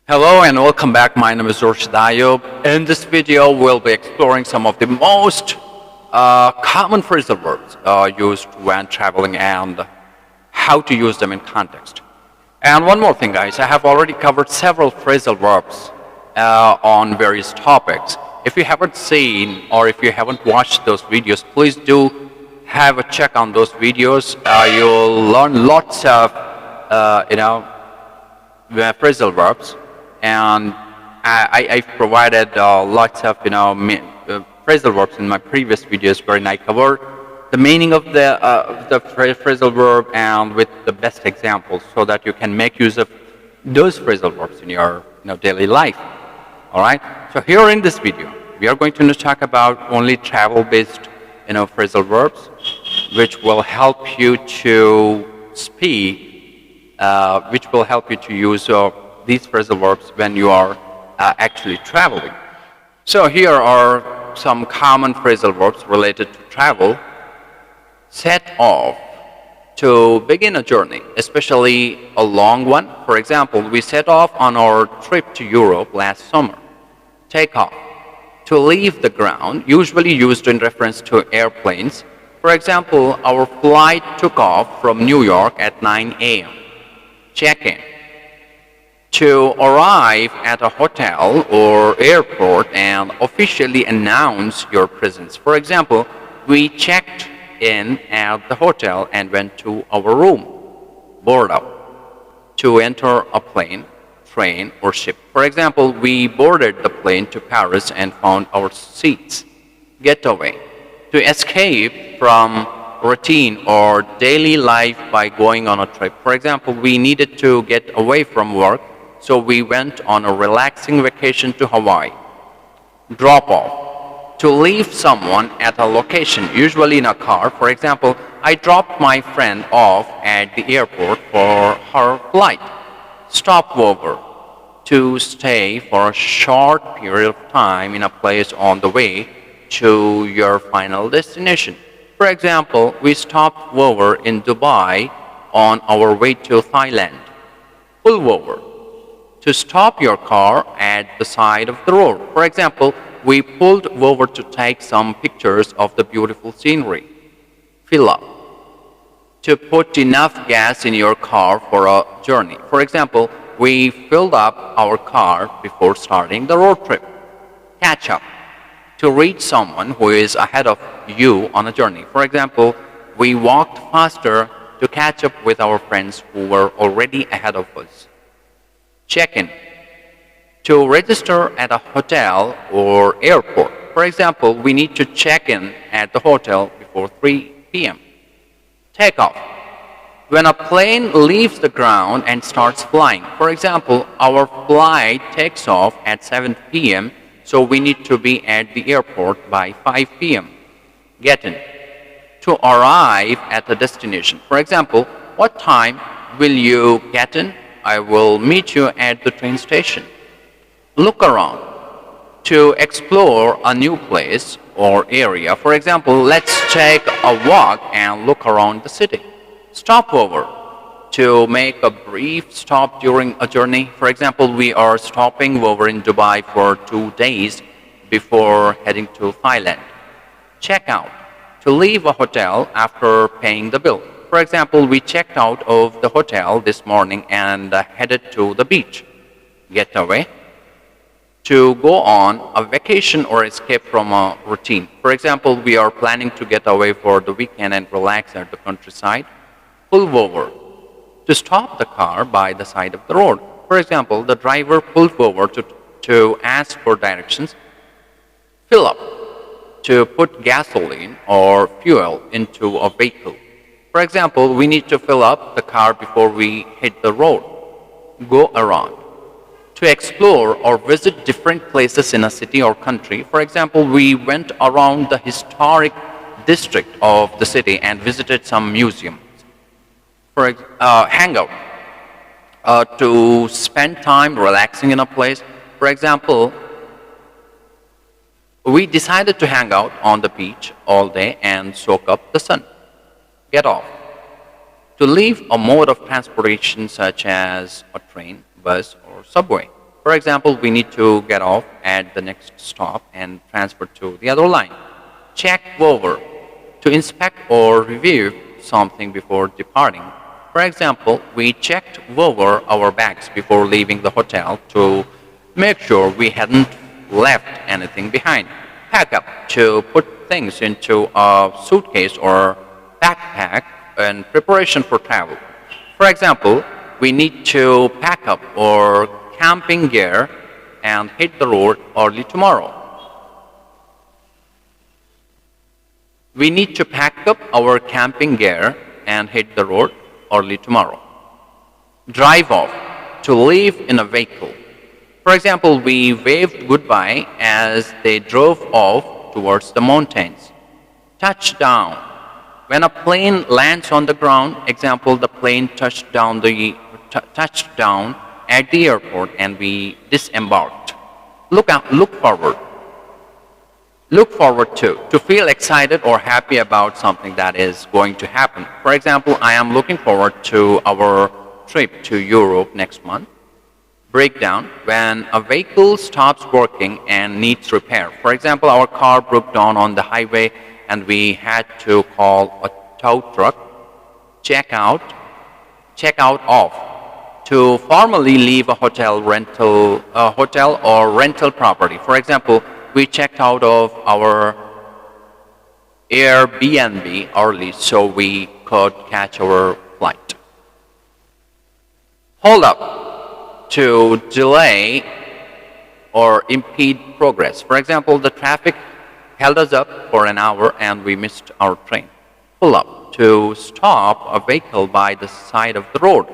Hello and welcome back. My name is Urshid Ayub. In this video, we'll be exploring some of the most common phrasal verbs used when traveling and how to use them in context. And one more thing, guys, I have already covered several phrasal verbs on various topics. If you haven't seen or if you haven't watched those videos, please do have a check on those videos. You'll learn lots of, phrasal verbs. And I've provided lots of phrasal verbs in my previous videos wherein I covered the meaning of the phrasal verb and with the best examples so that you can make use of those phrasal verbs in your daily life. All right. So here in this video, we are going to talk about only travel-based phrasal verbs, which will help you to speak, which will help you to use these phrasal verbs when you are actually traveling. So here are some common phrasal verbs related to travel. Set off, to begin a journey, especially a long one. For example, we set off on our trip to Europe last summer. Take off, to leave the ground, usually used in reference to airplanes. For example, our flight took off from New York at 9 a.m. Check in, to arrive at a hotel or airport and officially announce your presence. For example, we checked in at the hotel and went to our room. Board up, to enter a plane, train, or ship. For example, we boarded the plane to Paris and found our seats. Get away, to escape from routine or daily life by going on a trip. For example, we needed to get away from work, so we went on a relaxing vacation to Hawaii. Drop off, to leave someone at a location, usually in a car. For example, I dropped my friend off at the airport for her flight. Stopover, to stay for a short period of time in a place on the way to your final destination. For example, we stopped over in Dubai on our way to Thailand. Pull over, to stop your car at the side of the road. For example, we pulled over to take some pictures of the beautiful scenery. Fill up, to put enough gas in your car for a journey. For example, we filled up our car before starting the road trip. Catch up, to reach someone who is ahead of you on a journey. For example, we walked faster to catch up with our friends who were already ahead of us. Check-in, to register at a hotel or airport. For example, we need to check in at the hotel before 3 p.m. Take off, when a plane leaves the ground and starts flying. For example, our flight takes off at 7 p.m., so we need to be at the airport by 5 p.m. Get in, to arrive at a destination. For example, what time will you get in? I will meet you at the train station. Look around, to explore a new place or area. For example, let's take a walk and look around the city. Stop over, to make a brief stop during a journey. For example, we are stopping over in Dubai for 2 days before heading to Thailand. Check out, to leave a hotel after paying the bill. For example, we checked out of the hotel this morning and headed to the beach. Get away, to go on a vacation or escape from a routine. For example, we are planning to get away for the weekend and relax at the countryside. Pull over, to stop the car by the side of the road. For example, the driver pulled over to ask for directions. Fill up, to put gasoline or fuel into a vehicle. For example, we need to fill up the car before we hit the road. Go around, to explore or visit different places in a city or country. For example, we went around the historic district of the city and visited some museums. For hangout, to spend time relaxing in a place. For example, we decided to hang out on the beach all day and soak up the sun. Get off, to leave a mode of transportation such as a train, bus, or subway. For example, we need to get off at the next stop and transfer to the other line. Check over, to inspect or review something before departing. For example, we checked over our bags before leaving the hotel to make sure we hadn't left anything behind. Pack up, to put things into a suitcase or backpack in preparation for travel. For example, we need to pack up our camping gear and hit the road early tomorrow. We need to pack up our camping gear and hit the road early tomorrow. Drive off, to leave in a vehicle. For example, we waved goodbye as they drove off towards the mountains. Touchdown. When a plane lands on the ground, example, the plane touched down at the airport and we disembarked. Look forward. Look forward to feel excited or happy about something that is going to happen. For example, I am looking forward to our trip to Europe next month. Breakdown, when a vehicle stops working and needs repair. For example, our car broke down on the highway and we had to call a tow truck. Check out off, to formally leave a hotel or rental property. For example, we checked out of our Airbnb early so we could catch our flight. Hold up, to delay or impede progress. For example, the traffic held us up for an hour and we missed our train. Pull up, to stop a vehicle by the side of the road.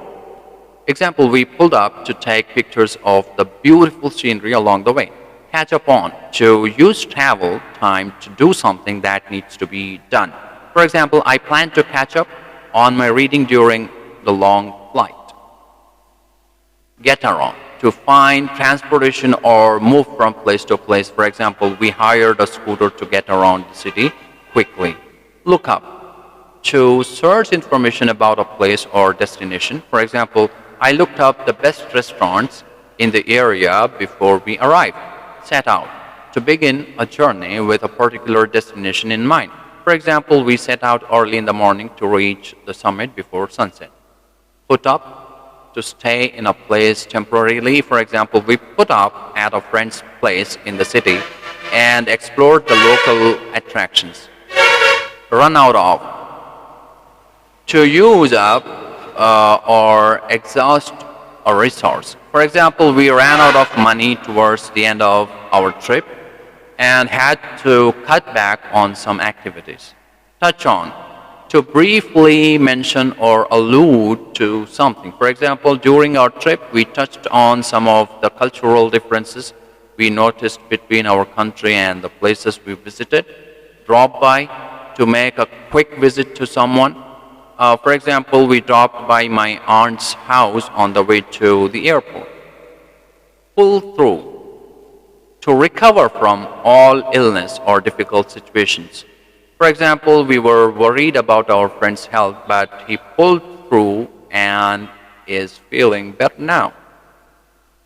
Example, we pulled up to take pictures of the beautiful scenery along the way. Catch up on, to use travel time to do something that needs to be done. For example, I plan to catch up on my reading during the long flight. Get around, to find transportation or move from place to place. For example, we hired a scooter to get around the city quickly. Look up, to search information about a place or destination. For example, I looked up the best restaurants in the area before we arrived. Set out, to begin a journey with a particular destination in mind. For example, we set out early in the morning to reach the summit before sunset. Put up, to stay in a place temporarily. For example, we put up at a friend's place in the city and explored the local attractions. Run out of, to use up or exhaust a resource. For example, we ran out of money towards the end of our trip and had to cut back on some activities. Touch on, to briefly mention or allude to something. For example, during our trip, we touched on some of the cultural differences we noticed between our country and the places we visited. Drop by, to make a quick visit to someone. For example, we dropped by my aunt's house on the way to the airport. Pull through, to recover from all illness or difficult situations. For example, we were worried about our friend's health, but he pulled through and is feeling better now.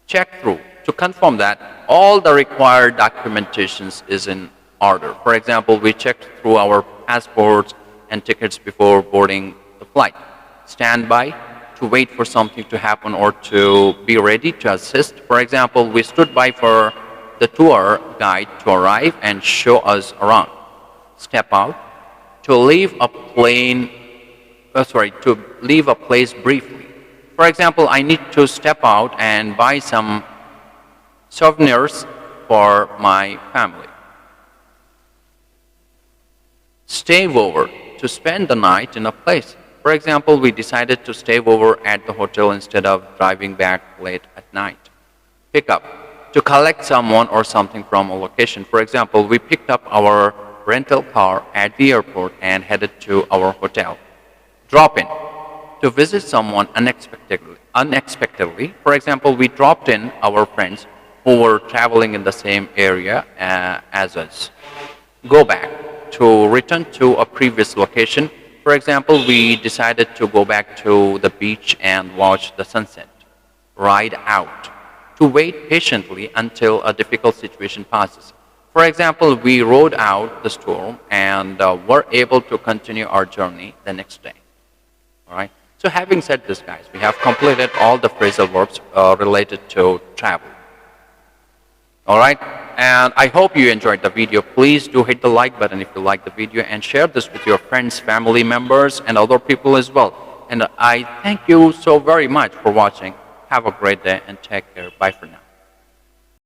Check through, to confirm that all the required documentations is in order. For example, we checked through our passports and tickets before boarding the flight. Stand by, to wait for something to happen or to be ready to assist. For example, we stood by for the tour guide to arrive and show us around. Step out, to leave a place briefly. For example, I need to step out and buy some souvenirs for my family. Stay over, to spend the night in a place. For example, we decided to stay over at the hotel instead of driving back late at night. Pick up, to collect someone or something from a location. For example, we picked up our rental car at the airport and headed to our hotel. Drop in, to visit someone unexpectedly. For example, we dropped in our friends who were traveling in the same area as us. Go back, to return to a previous location. For example, we decided to go back to the beach and watch the sunset. Ride out, to wait patiently until a difficult situation passes. For example, we rode out the storm and were able to continue our journey the next day. All right. So having said this, guys, we have completed all the phrasal verbs related to travel. All right. And I hope you enjoyed the video. Please do hit the like button if you like the video and share this with your friends, family members, and other people as well. And I thank you so very much for watching. Have a great day and take care. Bye for now.